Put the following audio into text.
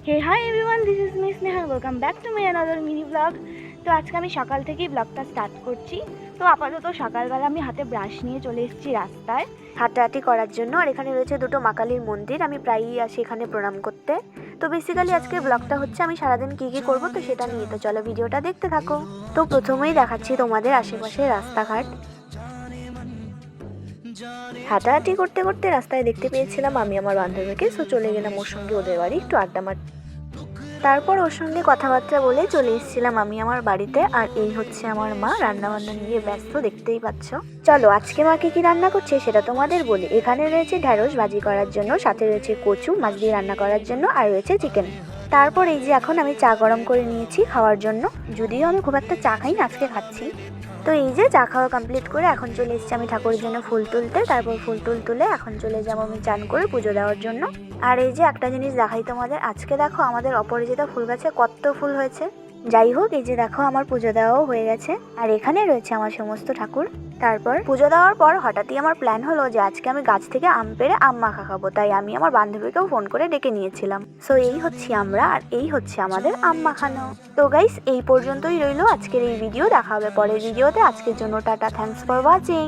Hey hi everyone, this is Miss Neha, welcome back to my another mini blog. তো আজকে আমি সকাল থেকেই ব্লগটা স্টার্ট করছি। তো আপাতত সকালবেলা আমি হাতে ব্রাশ নিয়ে চলে এসেছি রাস্তায় হাঁটাহাঁটি করার জন্য। আর এখানে রয়েছে দুটো মা কালীর মন্দির, আমি প্রায়ই আসি এখানে প্রণাম করতে। তো বেসিক্যালি আজকের ব্লগটা হচ্ছে আমি সারাদিন কী কী করবো তো সেটা নিয়ে। তো চলো ভিডিওটা দেখতে থাকো। তো প্রথমেই দেখাচ্ছি তোমাদের আশেপাশে রাস্তাঘাট। হাঁটাহাঁটি করতে করতে রাস্তায় দেখতে পেয়েছিলাম আমি আমার বান্ধবীকে, সো চলে গেলাম ওর সঙ্গে ওদের বাড়ি একটু আড্ডা মারতে। তারপর ওর সঙ্গে কথাবার্তা বলে চলে এসেছিলাম আমি আমার বাড়িতে। আর এই হচ্ছে আমার মা, রান্না বান্না নিয়ে ব্যস্ত, দেখতেই পাচ্ছ। চলো আজকে মা কি রান্না করছে সেটা তোমাদের বলি। এখানে রয়েছে ঢ্যাঁড়স ভাজি করার জন্য, সাথে রয়েছে কচু মাছ দিয়ে রান্না করার জন্য, আর রয়েছে চিকেন। তারপর এই যে এখন আমি চা গরম করে নিয়েছি খাওয়ার জন্য, যদিও আমি খুব একটা চা খাই না, আজকে খাচ্ছি। তো এই যে চা খাওয়া কমপ্লিট করে এখন চলে এসেছি আমি ঠাকুরের জন্য ফুল তুলতে। তারপর ফুল তুলে এখন চলে যাবো আমি চান করে পুজো দেওয়ার জন্য। আর এই যে একটা জিনিস দেখাই তোমাদের, আজকে দেখো আমাদের অপরাজিতা ফুল গাছে কত ফুল হয়েছে। যাই হোক, এই যে দেখো আমার পুজো দেওয়াও হয়ে গেছে, আর এখানে রয়েছে আমার সমস্ত ঠাকুর। তারপর পুজো দেওয়ার পর হঠাৎই আমার প্ল্যান হলো যে আজকে আমি গাছ থেকে আম পেড়ে আম মাখা খাবো, তাই আমি আমার বান্ধবীকেও ফোন করে ডেকে নিয়েছিলাম। সো এই হচ্ছে আমরা, আর এই হচ্ছে আমাদের আম মাখানো। তো গাইস, এই পর্যন্তই রইলো আজকের এই ভিডিও। দেখা হবে পরের ভিডিওতে। আজকের জন্য টাটা, থ্যাঙ্কস ফর ওয়াচিং।